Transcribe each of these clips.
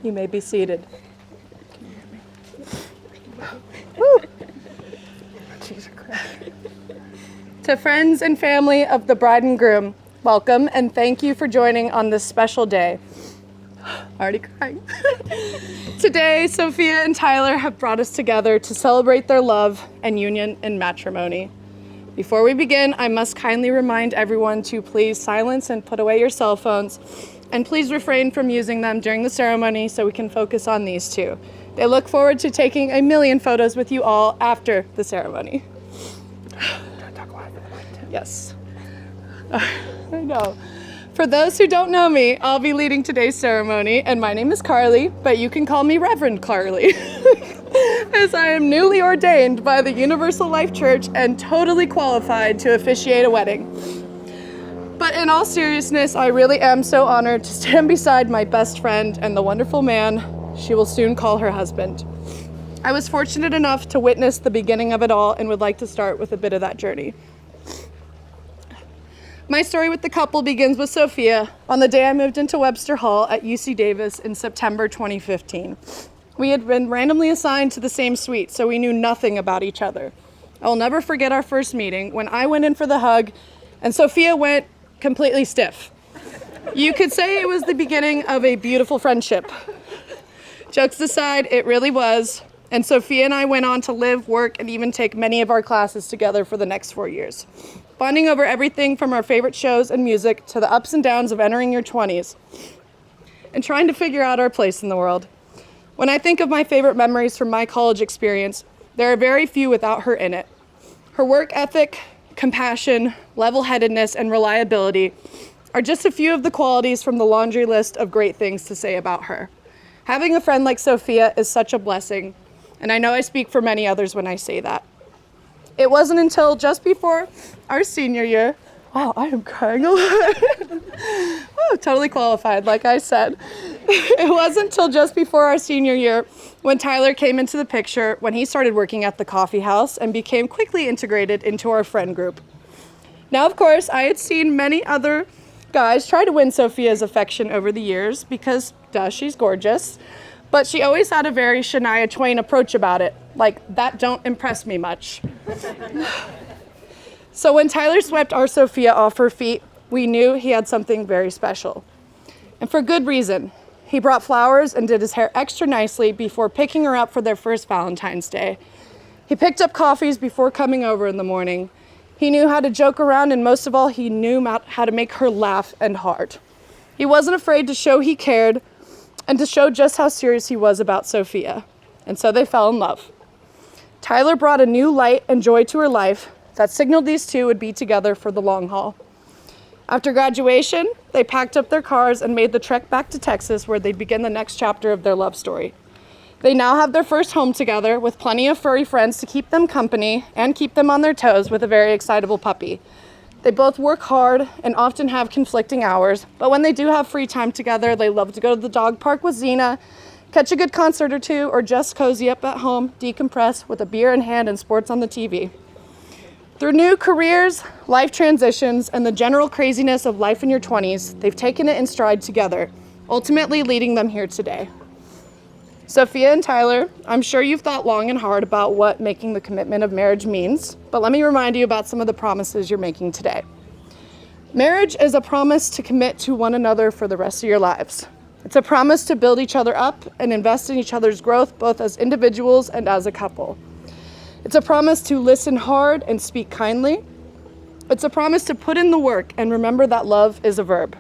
You may be seated. Woo. To friends and family of the bride and groom, welcome and thank you for joining on this special day. Already crying. Today, Sophia and Tyler have brought us together to celebrate their love and union in matrimony. Before we begin, I must kindly remind everyone to please silence and put away your cell phones, and please refrain from using them during the ceremony so we can focus on these two. They look forward to taking a million photos with you all after the ceremony. Yes. I know. For those who don't know me, I'll be leading today's ceremony, and my name is Carly, but you can call me Reverend Carly, as I am newly ordained by the Universal Life Church and totally qualified to officiate a wedding. But in all seriousness, I really am so honored to stand beside my best friend and the wonderful man she will soon call her husband. I was fortunate enough to witness the beginning of it all and would like to start with a bit of that journey. My story with the couple begins with Sophia on the day I moved into Webster Hall at UC Davis in September 2015. We had been randomly assigned to the same suite, so we knew nothing about each other. I will never forget our first meeting when I went in for the hug and Sophia went completely stiff. You could say it was the beginning of a beautiful friendship. Jokes aside, it really was, and Sophia and I went on to live, work, and even take many of our classes together for the next 4 years. Bonding over everything from our favorite shows and music to the ups and downs of entering your 20s and trying to figure out our place in the world. When I think of my favorite memories from my college experience, there are very few without her in it. Her work ethic, compassion, level-headedness, and reliability are just a few of the qualities from the laundry list of great things to say about her. Having a friend like Sophia is such a blessing, and I know I speak for many others when I say that. It wasn't until just before our senior year, wow, I am crying a lot. Oh, totally qualified, like I said. It wasn't until just before our senior year when Tyler came into the picture when he started working at the coffee house and became quickly integrated into our friend group. Now, of course, I had seen many other guys try to win Sophia's affection over the years because, duh, she's gorgeous. But she always had a very Shania Twain approach about it, like, that don't impress me much. So when Tyler swept our Sophia off her feet, we knew he had something very special. And for good reason. He brought flowers and did his hair extra nicely before picking her up for their first Valentine's Day. He picked up coffees before coming over in the morning. He knew how to joke around, and most of all, he knew how to make her laugh and hard. He wasn't afraid to show he cared and to show just how serious he was about Sophia. And so they fell in love. Tyler brought a new light and joy to her life that signaled these two would be together for the long haul. After graduation, they packed up their cars and made the trek back to Texas, where they'd begin the next chapter of their love story. They now have their first home together with plenty of furry friends to keep them company and keep them on their toes with a very excitable puppy. They both work hard and often have conflicting hours, but when they do have free time together, they love to go to the dog park with Xena, catch a good concert or two, or just cozy up at home, decompress with a beer in hand and sports on the TV. Through new careers, life transitions, and the general craziness of life in your 20s, they've taken it in stride together, ultimately leading them here today. Sophia and Tyler, I'm sure you've thought long and hard about what making the commitment of marriage means, but let me remind you about some of the promises you're making today. Marriage is a promise to commit to one another for the rest of your lives. It's a promise to build each other up and invest in each other's growth, both as individuals and as a couple. It's a promise to listen hard and speak kindly. It's a promise to put in the work and remember that love is a verb.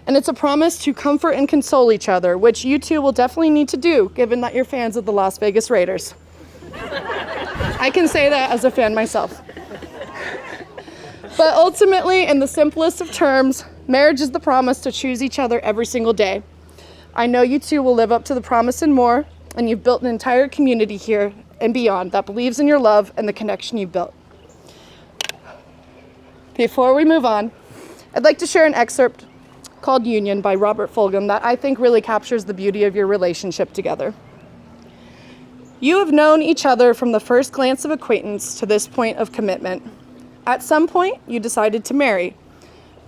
And it's a promise to comfort and console each other, which you two will definitely need to do, given that you're fans of the Las Vegas Raiders. I can say that as a fan myself. But ultimately, in the simplest of terms, marriage is the promise to choose each other every single day. I know you two will live up to the promise and more, and you've built an entire community here and beyond that believes in your love and the connection you've built. Before we move on, I'd like to share an excerpt called Union by Robert Fulghum that I think really captures the beauty of your relationship together. You have known each other from the first glance of acquaintance to this point of commitment. At some point, you decided to marry.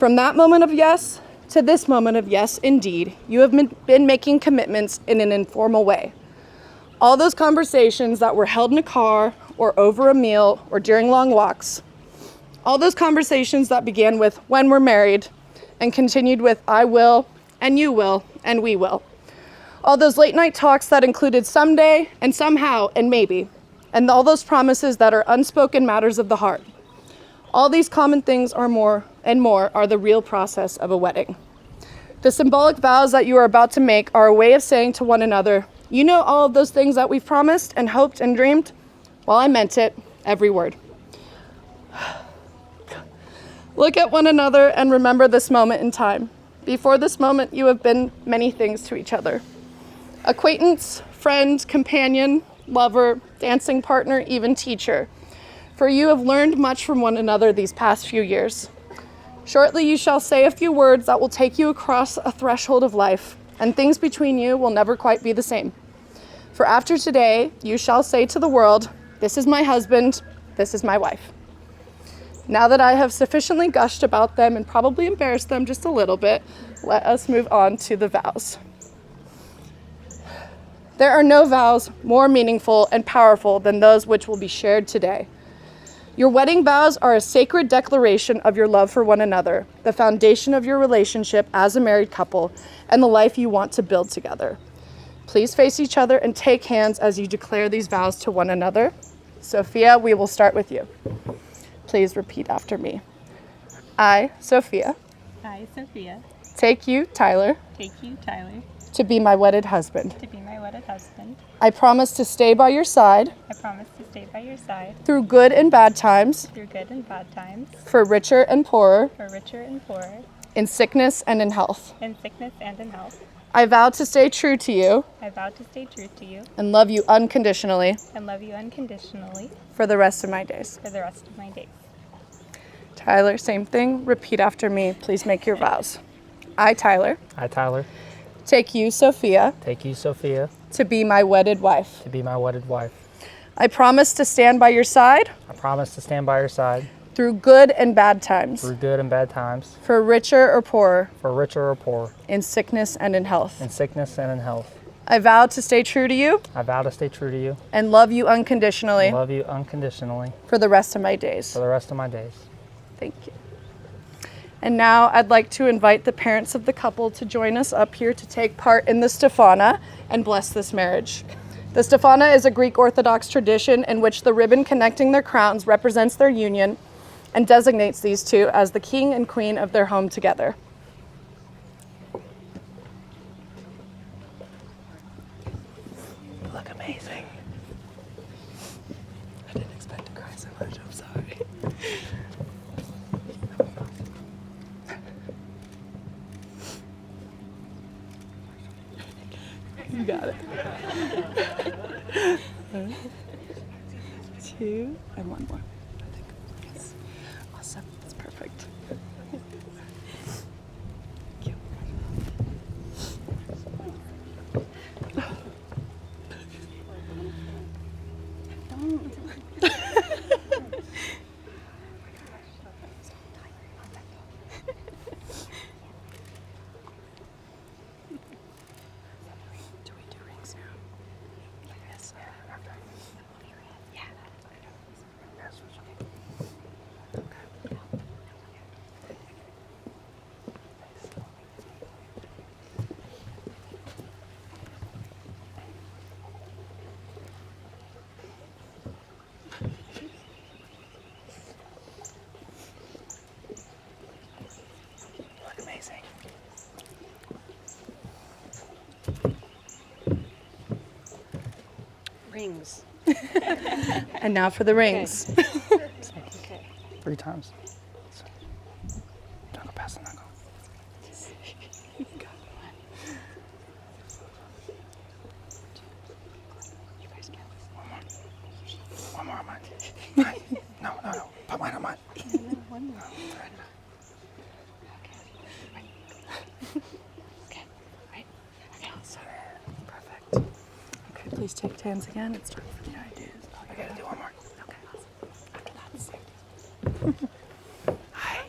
From that moment of yes to this moment of yes, indeed, you have been making commitments in an informal way. All those conversations that were held in a car or over a meal or during long walks, all those conversations that began with when we're married and continued with I will and you will and we will. All those late night talks that included someday and somehow and maybe, and all those promises that are unspoken matters of the heart. All these common things are more and more are the real process of a wedding. The symbolic vows that you are about to make are a way of saying to one another, you know all of those things that we've promised and hoped and dreamed? Well, I meant it, every word. Look at one another and remember this moment in time. Before this moment, you have been many things to each other. Acquaintance, friend, companion, lover, dancing partner, even teacher. For you have learned much from one another these past few years. Shortly you shall say a few words that will take you across a threshold of life, and things between you will never quite be the same. For after today, you shall say to the world, this is my husband, this is my wife. Now that I have sufficiently gushed about them and probably embarrassed them just a little bit, let us move on to the vows. There are no vows more meaningful and powerful than those which will be shared today. Your wedding vows are a sacred declaration of your love for one another, the foundation of your relationship as a married couple, and the life you want to build together. Please face each other and take hands as you declare these vows to one another. Sophia, we will start with you. Please repeat after me. I, Sophia, take you, Tyler, to be my wedded husband. I promise to stay by your side through good and bad times, for richer and poorer, in sickness and in health. I vow to stay true to you and love you unconditionally for the rest of my days. Tyler, same thing. Repeat after me. Please make your vows. I, Tyler, take you, Sophia, to be my wedded wife. I promise to stand by your side through good and bad times, for richer or poorer, in sickness and in health. I vow to stay true to you and love you unconditionally for the rest of my days. Thank you. And now I'd like to invite the parents of the couple to join us up here to take part in the Stephana and bless this marriage. The Stephana is a Greek Orthodox tradition in which the ribbon connecting their crowns represents their union and designates these two as the king and queen of their home together. Look amazing. I didn't expect to cry so much, I'm sorry. You got it. 2 and 1 more. I think. Yes. Awesome. That's perfect. Thank you. Do we do rings now? Yes. Yeah. Look amazing. Rings. And now for the rings. Okay. 3 times. Don't go past the knuckle. You got one. You guys get this. One more on mine. No. Put mine on mine. One more. Okay. Right. Okay. Perfect. Okay, please take hands again and start from the ideas. I gotta do one more. Okay, awesome. After that, Hi.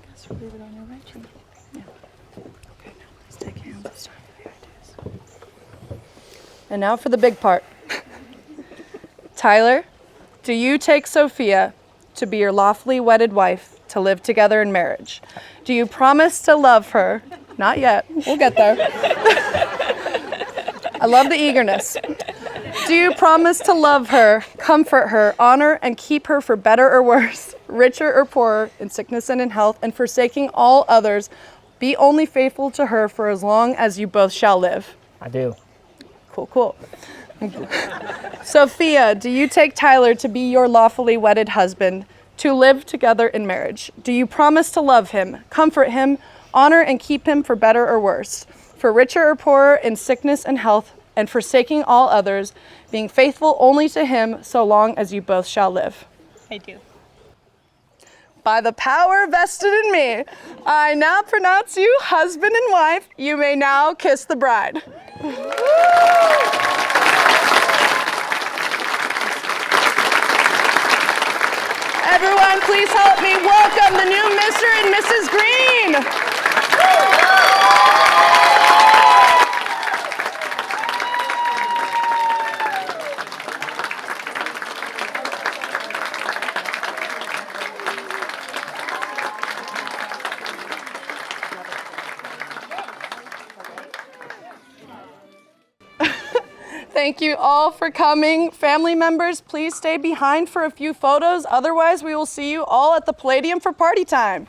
Guess we'll leave it on your right cheek. Yeah. Okay, now let's take hands and start with the ideas. And now for the big part. Tyler, do you take Sophia to be your lawfully wedded wife to live together in marriage? Do you promise to love her? Not yet. We'll get there. I love the eagerness. Do you promise to love her, comfort her, honor, and keep her for better or worse, richer or poorer, in sickness and in health, and forsaking all others, be only faithful to her for as long as you both shall live? I do. Cool. Sophia, do you take Tyler to be your lawfully wedded husband, to live together in marriage? Do you promise to love him, comfort him, honor and keep him for better or worse, for richer or poorer, in sickness and health, and forsaking all others, being faithful only to him so long as you both shall live? I do. By the power vested in me, I now pronounce you husband and wife. You may now kiss the bride. Everyone, please help me welcome the new Mr. and Mrs. Green. Thank you all for coming. Family members, please stay behind for a few photos. Otherwise, we will see you all at the Palladium for party time.